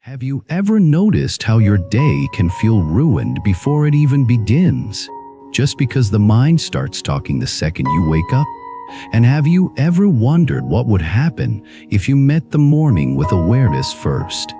Have you ever noticed how your day can feel ruined before it even begins, just because the mind starts talking the second you wake up? And have you ever wondered what would happen if you met the morning with awareness first,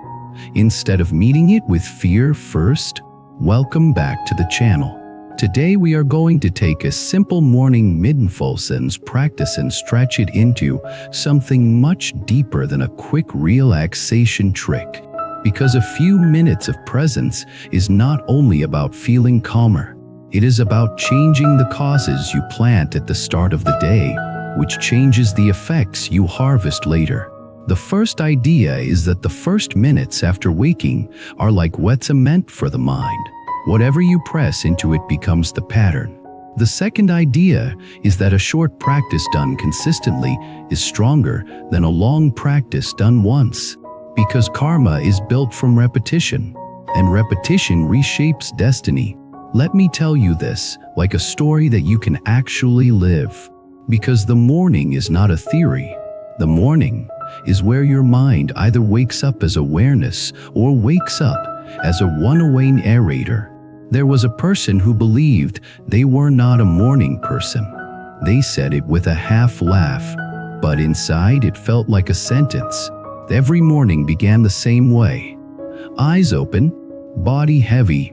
instead of meeting it with fear first? Welcome back to the channel. Today we are going to take a simple morning mindfulness practice and stretch it into something much deeper than a quick relaxation trick. Because a few minutes of presence is not only about feeling calmer, it is about changing the causes you plant at the start of the day, which changes the effects you harvest later. The first idea is that the first minutes after waking are like wet cement for the mind. Whatever you press into it becomes the pattern. The second idea is that a short practice done consistently is stronger than a long practice done once. Because karma is built from repetition, and repetition reshapes destiny. Let me tell you this, like a story that you can actually live. Because the morning is not a theory. The morning is where your mind either wakes up as awareness or wakes up as a runaway narrator. There was a person who believed they were not a morning person. They said it with a half laugh, but inside it felt like a sentence. Every morning began the same way. Eyes open, body heavy,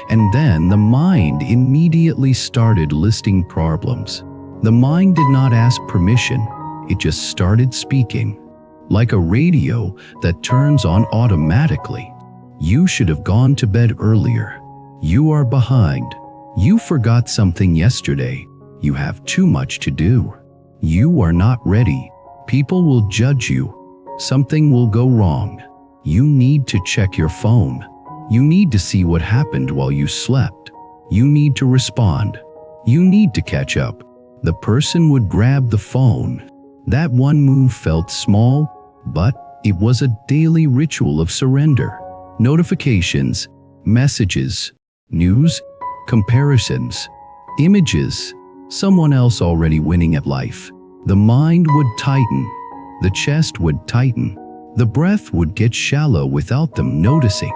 and then the mind immediately started listing problems. The mind did not ask permission, it just started speaking. Like a radio that turns on automatically. You should have gone to bed earlier. You are behind. You forgot something yesterday. You have too much to do. You are not ready. People will judge you. Something will go wrong. You need to check your phone. You need to see what happened while you slept. You need to respond. You need to catch up. The person would grab the phone. That one move felt small, but it was a daily ritual of surrender. Notifications, messages, news, comparisons, images, someone else already winning at life. The mind would tighten. The chest would tighten. The breath would get shallow without them noticing.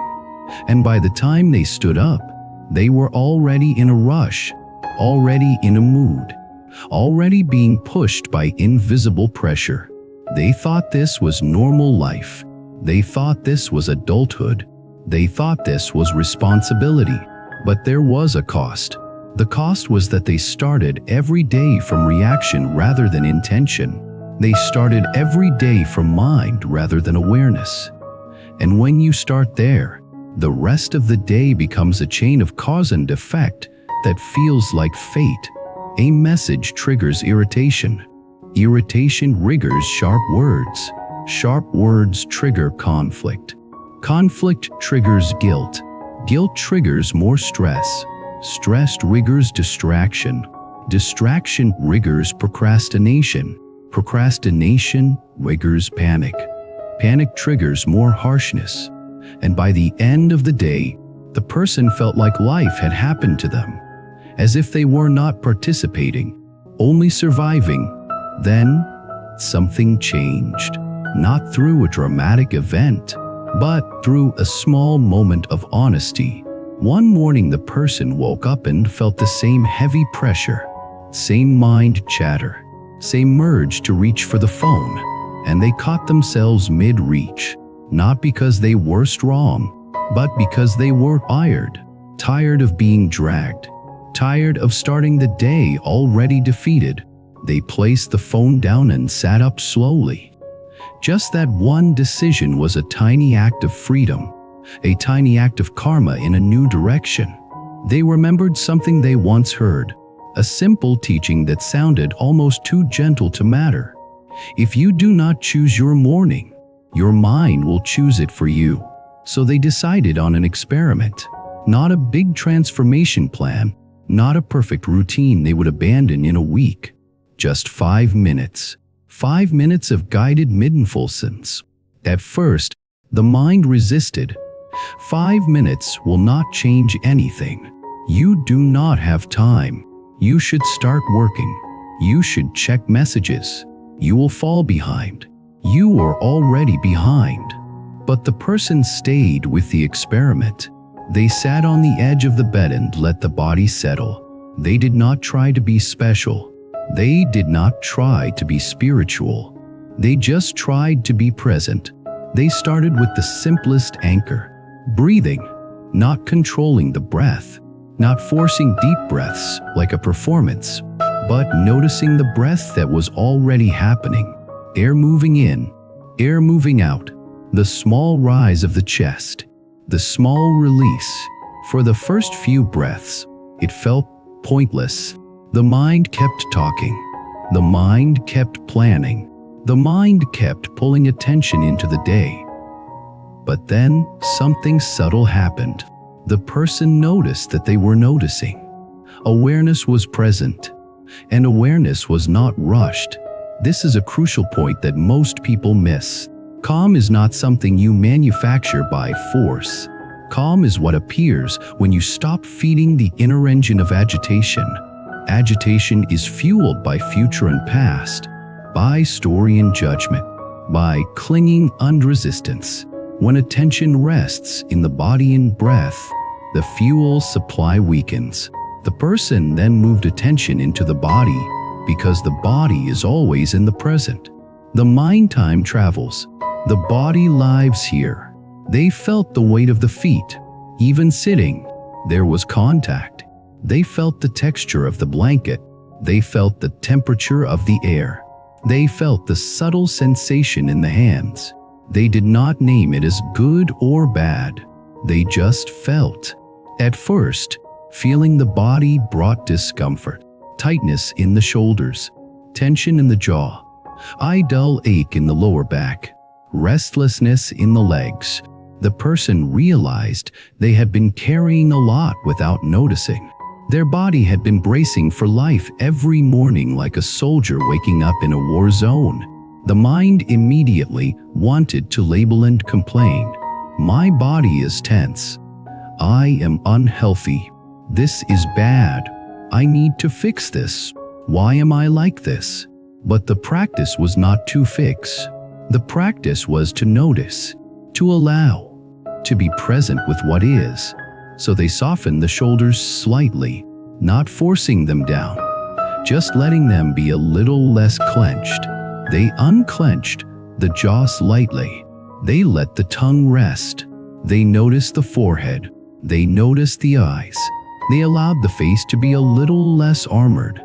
And by the time they stood up, they were already in a rush, already in a mood, already being pushed by invisible pressure. They thought this was normal life. They thought this was adulthood. They thought this was responsibility. But there was a cost. The cost was that they started every day from reaction rather than intention. They started every day from mind rather than awareness. And when you start there, the rest of the day becomes a chain of cause and effect that feels like fate. A message triggers irritation. Irritation triggers sharp words. Sharp words trigger conflict. Conflict triggers guilt. Guilt triggers more stress. Stress triggers distraction. Distraction triggers procrastination. Procrastination triggers panic. Panic triggers more harshness. And by the end of the day, the person felt like life had happened to them, as if they were not participating, only surviving. Then, something changed. Not through a dramatic event, but through a small moment of honesty. One morning the person woke up and felt the same heavy pressure, same mind chatter, same urge to reach for the phone, and they caught themselves mid-reach, not because they were strong, but because they were tired. Tired of being dragged, tired of starting the day already defeated. They placed the phone down and sat up slowly. Just that one decision was a tiny act of freedom, a tiny act of karma in a new direction. They remembered something they once heard, a simple teaching that sounded almost too gentle to matter. If you do not choose your morning, your mind will choose it for you. So they decided on an experiment, not a big transformation plan, not a perfect routine they would abandon in a week. Just 5 minutes. 5 minutes of guided mindfulness. At first, the mind resisted. 5 minutes will not change anything. You do not have time. You should start working. You should check messages. You will fall behind. You are already behind. But the person stayed with the experiment. They sat on the edge of the bed and let the body settle. They did not try to be special. They did not try to be spiritual. They just tried to be present. They started with the simplest anchor: breathing, not controlling the breath, not forcing deep breaths like a performance, but noticing the breath that was already happening. Air moving in, air moving out, the small rise of the chest, the small release. For the first few breaths, it felt pointless. The mind kept talking. The mind kept planning. The mind kept pulling attention into the day. But then something subtle happened. The person noticed that they were noticing. Awareness was present, and awareness was not rushed. This is a crucial point that most people miss. Calm is not something you manufacture by force. Calm is what appears when you stop feeding the inner engine of agitation. Agitation is fueled by future and past, by story and judgment, by clinging and resistance. When attention rests in the body and breath, the fuel supply weakens. The person then moved attention into the body because the body is always in the present. The mind time travels. The body lives here. They felt the weight of the feet. Even sitting, there was contact. They felt the texture of the blanket. They felt the temperature of the air. They felt the subtle sensation in the hands. They did not name it as good or bad. They just felt. At first, feeling the body brought discomfort, tightness in the shoulders, tension in the jaw, a dull ache in the lower back, restlessness in the legs. The person realized they had been carrying a lot without noticing. Their body had been bracing for life every morning like a soldier waking up in a war zone. The mind immediately wanted to label and complain. My body is tense. I am unhealthy. This is bad. I need to fix this. Why am I like this? But the practice was not to fix. The practice was to notice, to allow, to be present with what is. So they softened the shoulders slightly, not forcing them down, just letting them be a little less clenched. They unclenched the jaw slightly. They let the tongue rest. They noticed the forehead. They noticed the eyes. They allowed the face to be a little less armored.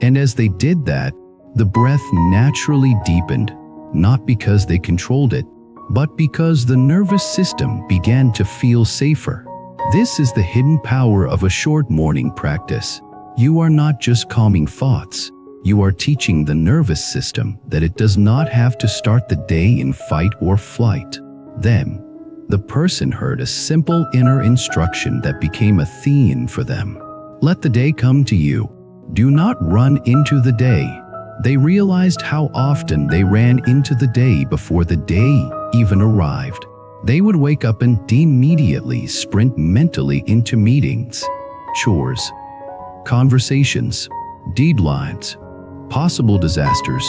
And as they did that, the breath naturally deepened, not because they controlled it, but because the nervous system began to feel safer. This is the hidden power of a short morning practice. You are not just calming thoughts. You are teaching the nervous system that it does not have to start the day in fight or flight. Then, the person heard a simple inner instruction that became a theme for them. Let the day come to you. Do not run into the day. They realized how often they ran into the day before the day even arrived. They would wake up and immediately sprint mentally into meetings, chores, conversations, deadlines, possible disasters,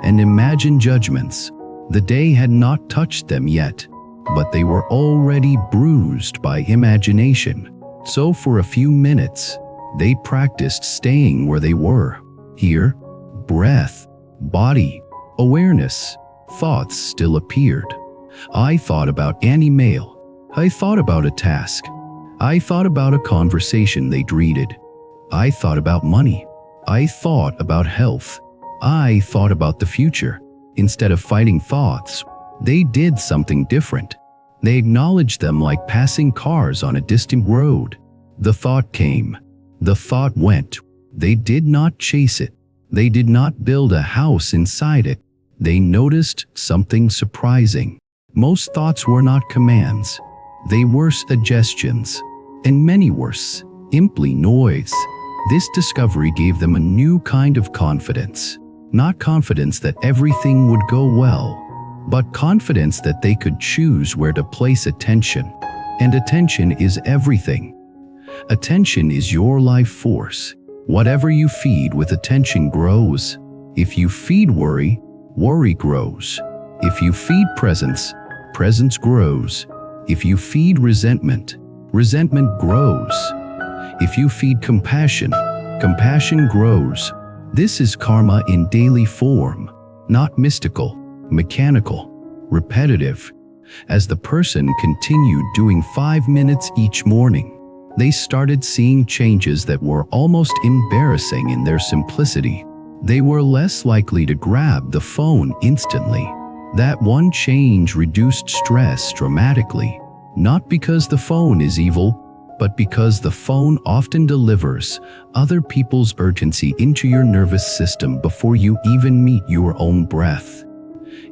and imagined judgments. The day had not touched them yet, but they were already bruised by imagination. So for a few minutes, they practiced staying where they were. Here, breath, body, awareness, thoughts still appeared. I thought about any mail. I thought about a task. I thought about a conversation they'd read. I thought about money. I thought about health. I thought about the future. Instead of fighting thoughts, they did something different. They acknowledged them like passing cars on a distant road. The thought came. The thought went. They did not chase it. They did not build a house inside it. They noticed something surprising. Most thoughts were not commands. They were suggestions, and many were simply noise. This discovery gave them a new kind of confidence. Not confidence that everything would go well, but confidence that they could choose where to place attention. And attention is everything. Attention is your life force. Whatever you feed with attention grows. If you feed worry, worry grows. If you feed presence, presence grows. If you feed resentment, resentment grows. If you feed compassion, compassion grows. This is karma in daily form, not mystical, mechanical, repetitive. As the person continued doing 5 minutes each morning, they started seeing changes that were almost embarrassing in their simplicity. They were less likely to grab the phone instantly. That one change reduced stress dramatically, not because the phone is evil, but because the phone often delivers other people's urgency into your nervous system before you even meet your own breath.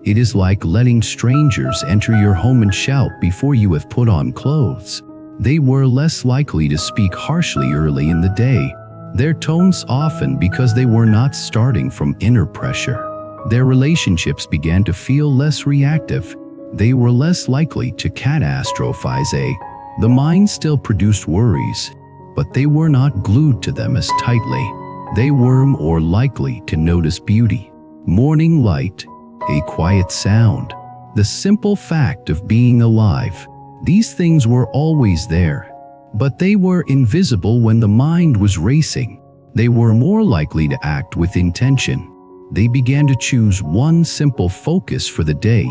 It is like letting strangers enter your home and shout before you have put on clothes. They were less likely to speak harshly early in the day. Their tones softened because they were not starting from inner pressure. Their relationships began to feel less reactive. They were less likely to catastrophize. The mind still produced worries, but they were not glued to them as tightly. They were more likely to notice beauty, morning light, a quiet sound, the simple fact of being alive. These things were always there, but they were invisible when the mind was racing. They were more likely to act with intention. They began to choose one simple focus for the day,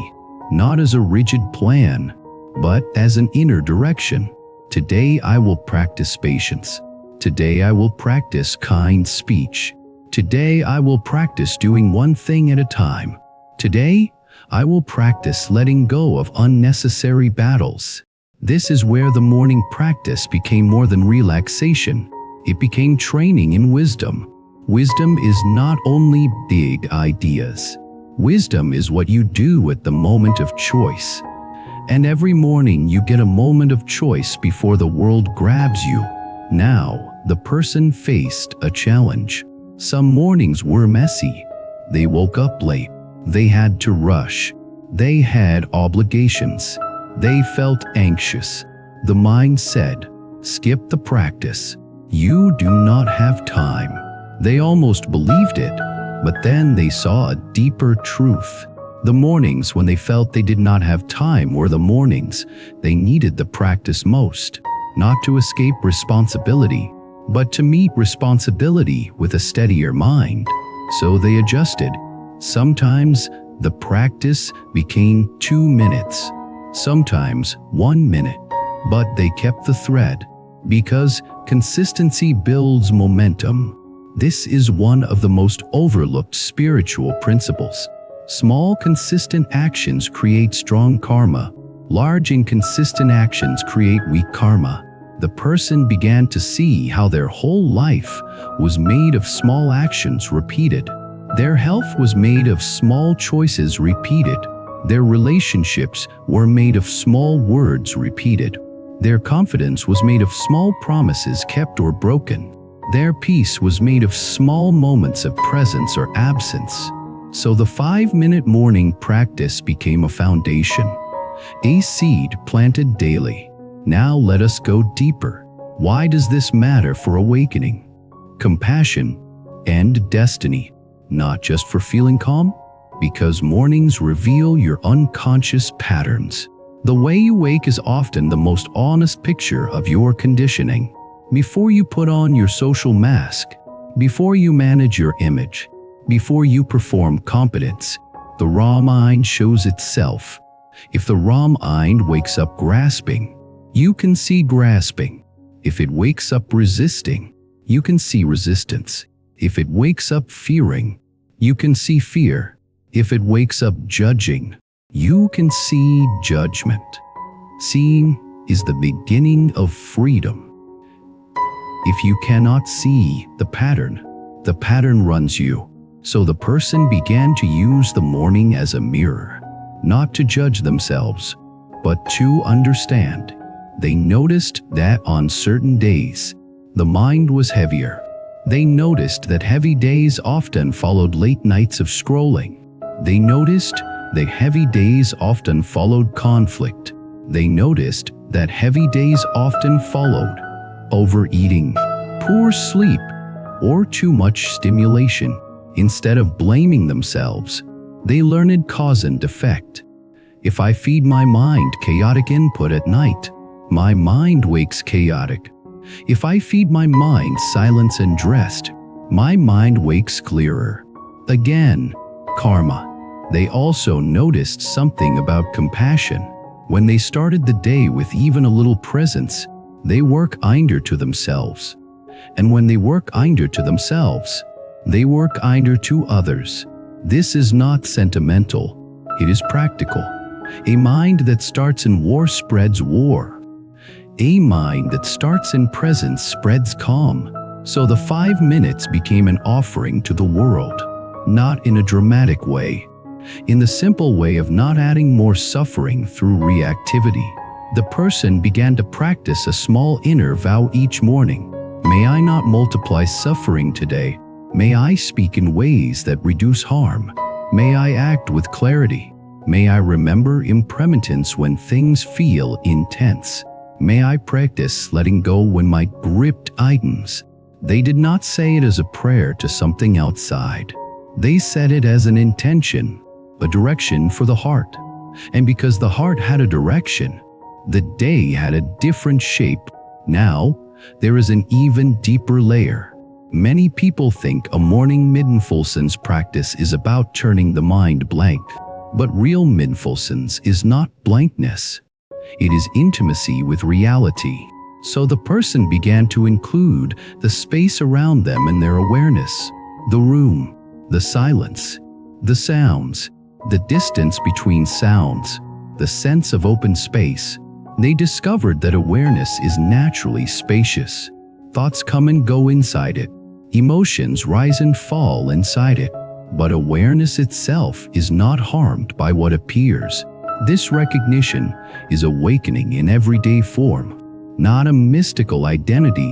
not as a rigid plan, but as an inner direction. Today I will practice patience. Today I will practice kind speech. Today I will practice doing one thing at a time. Today I will practice letting go of unnecessary battles. This is where the morning practice became more than relaxation. It became training in wisdom. Wisdom is not only big ideas. Wisdom is what you do at the moment of choice. And every morning you get a moment of choice before the world grabs you. Now, the person faced a challenge. Some mornings were messy. They woke up late. They had to rush. They had obligations. They felt anxious. The mind said, "Skip the practice. You do not have time." They almost believed it, but then they saw a deeper truth. The mornings when they felt they did not have time were the mornings they needed the practice most, not to escape responsibility, but to meet responsibility with a steadier mind. So they adjusted. Sometimes the practice became 2 minutes, sometimes 1 minute, but they kept the thread, because consistency builds momentum. This is one of the most overlooked spiritual principles. Small, consistent actions create strong karma. Large, inconsistent actions create weak karma. The person began to see how their whole life was made of small actions repeated. Their health was made of small choices repeated. Their relationships were made of small words repeated. Their confidence was made of small promises kept or broken. Their peace was made of small moments of presence or absence. So the 5-minute morning practice became a foundation, a seed planted daily. Now let us go deeper. Why does this matter for awakening? Compassion and destiny, not just for feeling calm, because mornings reveal your unconscious patterns. The way you wake is often the most honest picture of your conditioning. Before you put on your social mask, before you manage your image, before you perform competence, the raw mind shows itself. If the raw mind wakes up grasping, you can see grasping. If it wakes up resisting, you can see resistance. If it wakes up fearing, you can see fear. If it wakes up judging, you can see judgment. Seeing is the beginning of freedom. If you cannot see the pattern runs you. So the person began to use the morning as a mirror, not to judge themselves, but to understand. They noticed that on certain days, the mind was heavier. They noticed that heavy days often followed late nights of scrolling. They noticed that heavy days often followed conflict. They noticed that heavy days often followed overeating, poor sleep, or too much stimulation. Instead of blaming themselves, they learned cause and effect. If I feed my mind chaotic input at night, my mind wakes chaotic. If I feed my mind silence and rest, my mind wakes clearer. Again, karma. They also noticed something about compassion. When they started the day with even a little presence, they work kinder to themselves. And when they work kinder to themselves, they work kinder to others. This is not sentimental, it is practical. A mind that starts in war spreads war. A mind that starts in presence spreads calm. So the 5 minutes became an offering to the world, not in a dramatic way, in the simple way of not adding more suffering through reactivity. The person began to practice a small inner vow each morning. May I not multiply suffering today. May I speak in ways that reduce harm. May I act with clarity. May I remember impermanence when things feel intense. May I practice letting go when my grip tightens. They did not say it as a prayer to something outside. They said it as an intention, a direction for the heart. And because the heart had a direction, the day had a different shape. Now, there is an even deeper layer. Many people think a morning mindfulness practice is about turning the mind blank. But real mindfulness is not blankness. It is intimacy with reality. So the person began to include the space around them in their awareness, the room, the silence, the sounds, the distance between sounds, the sense of open space. They discovered that awareness is naturally spacious. Thoughts come and go inside it. Emotions rise and fall inside it. But awareness itself is not harmed by what appears. This recognition is awakening in everyday form. Not a mystical identity,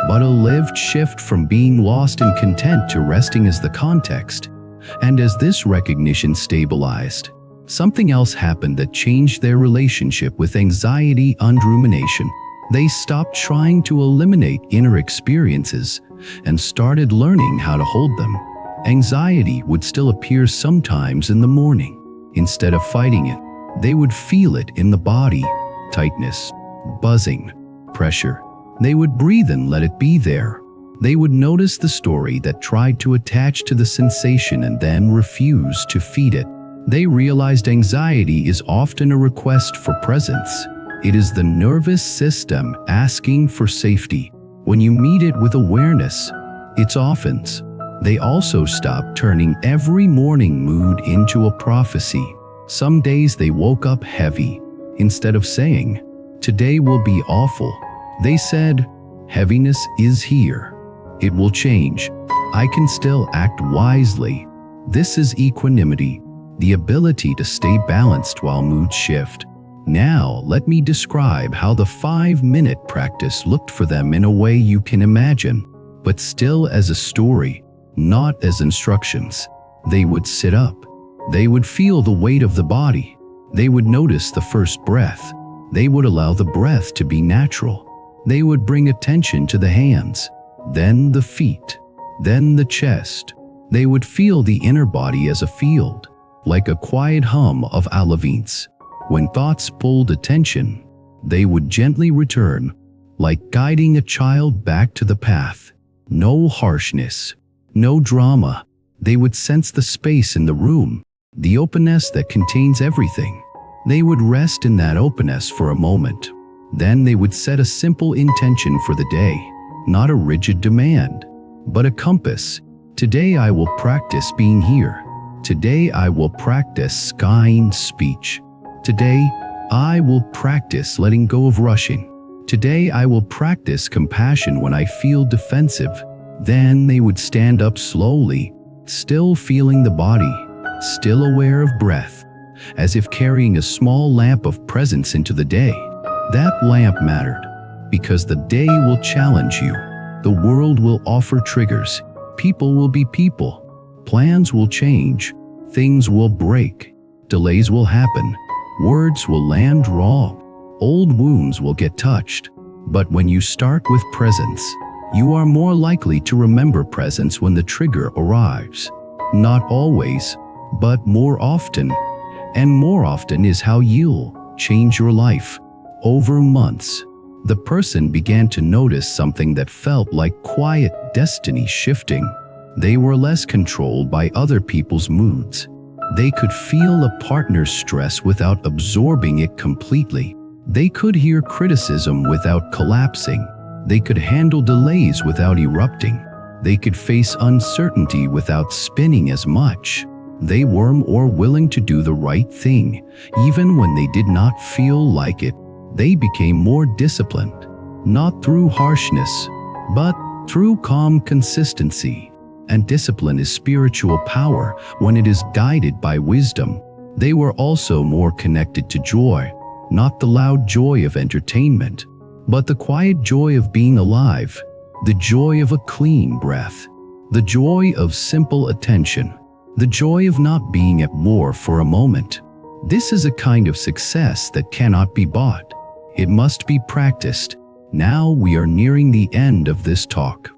but a lived shift from being lost in content to resting as the context. And as this recognition stabilized, something else happened that changed their relationship with anxiety and rumination. They stopped trying to eliminate inner experiences and started learning how to hold them. Anxiety would still appear sometimes in the morning. Instead of fighting it, they would feel it in the body, tightness, buzzing, pressure. They would breathe and let it be there. They would notice the story that tried to attach to the sensation and then refuse to feed it. They realized anxiety is often a request for presence. It is the nervous system asking for safety. When you meet it with awareness, it softens. They also stopped turning every morning mood into a prophecy. Some days they woke up heavy. Instead of saying, "Today will be awful," they said, "Heaviness is here. It will change. I can still act wisely." This is equanimity, the ability to stay balanced while moods shift. Now, let me describe how the 5-minute practice looked for them in a way you can imagine, but still as a story, not as instructions. They would sit up. They would feel the weight of the body. They would notice the first breath. They would allow the breath to be natural. They would bring attention to the hands, then the feet, then the chest. They would feel the inner body as a field, like a quiet hum of alavines. When thoughts pulled attention, they would gently return, like guiding a child back to the path. No harshness, no drama. They would sense the space in the room, the openness that contains everything. They would rest in that openness for a moment. Then they would set a simple intention for the day, not a rigid demand, but a compass. Today I will practice being here. Today I will practice kind speech. Today I will practice letting go of rushing. Today I will practice compassion when I feel defensive. Then they would stand up slowly, still feeling the body, still aware of breath, as if carrying a small lamp of presence into the day. That lamp mattered, because the day will challenge you. The world will offer triggers. People will be people. Plans will change. Things will break. Delays will happen. Words will land wrong. Old wounds will get touched. But when you start with presence, you are more likely to remember presence when the trigger arrives. Not always, but more often. and more often is how you'll change your life. Over months, the person began to notice something that felt like quiet destiny shifting. They were less controlled by other people's moods. They could feel a partner's stress without absorbing it completely. They could hear criticism without collapsing. They could handle delays without erupting. They could face uncertainty without spinning as much. They were more willing to do the right thing, even when they did not feel like it. They became more disciplined, not through harshness, but through calm consistency. And discipline is spiritual power when it is guided by wisdom. They were also more connected to joy, not the loud joy of entertainment, but the quiet joy of being alive, the joy of a clean breath, the joy of simple attention, the joy of not being at war for a moment. This is a kind of success that cannot be bought. It must be practiced. Now we are nearing the end of this talk,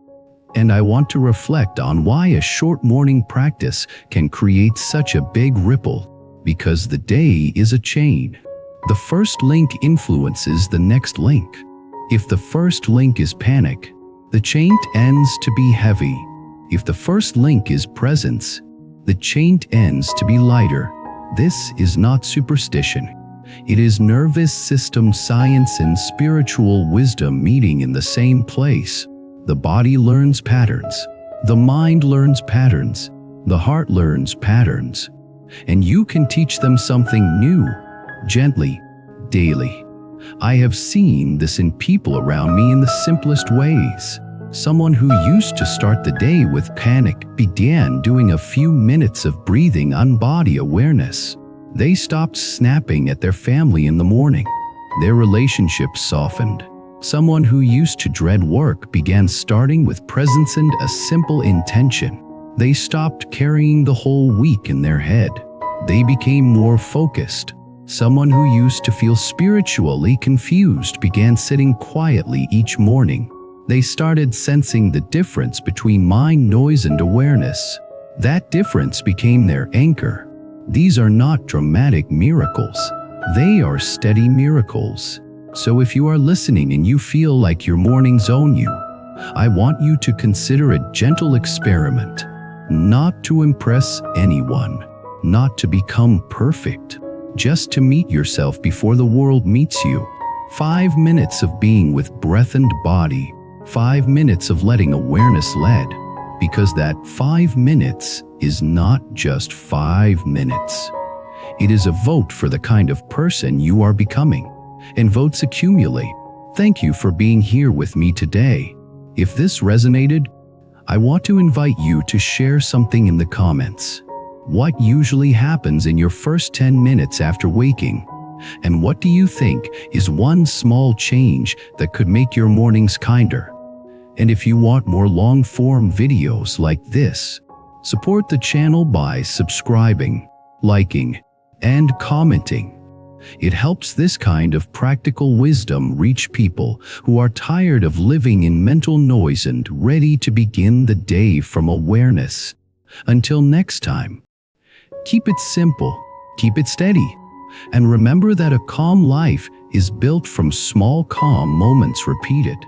and I want to reflect on why a short morning practice can create such a big ripple, because the day is a chain. The first link influences the next link. If the first link is panic, the chain ends to be heavy. If the first link is presence, the chain ends to be lighter. This is not superstition. It is nervous system science and spiritual wisdom meeting in the same place. The body learns patterns. The mind learns patterns. The heart learns patterns. And you can teach them something new, gently, daily. I have seen this in people around me in the simplest ways. Someone who used to start the day with panic began doing a few minutes of breathing on body awareness. They stopped snapping at their family in the morning. Their relationships softened. Someone who used to dread work began starting with presence and a simple intention. They stopped carrying the whole week in their head. They became more focused. Someone who used to feel spiritually confused began sitting quietly each morning. They started sensing the difference between mind noise and awareness. That difference became their anchor. These are not dramatic miracles. They are steady miracles. So if you are listening and you feel like your mornings own you, I want you to consider a gentle experiment. Not to impress anyone, not to become perfect, just to meet yourself before the world meets you. 5 minutes of being with breath and body. 5 minutes of letting awareness lead. Because that 5 minutes is not just 5 minutes. It is a vote for the kind of person you are becoming. And votes accumulate. Thank you for being here with me today. If this resonated, I want to invite you to share something in the comments. What usually happens in your first 10 minutes after waking? And what do you think is one small change that could make your mornings kinder? And if you want more long-form videos like this, support the channel by subscribing, liking, and commenting. It helps this kind of practical wisdom reach people who are tired of living in mental noise and ready to begin the day from awareness. Until next time, keep it simple, keep it steady, and remember that a calm life is built from small calm moments repeated.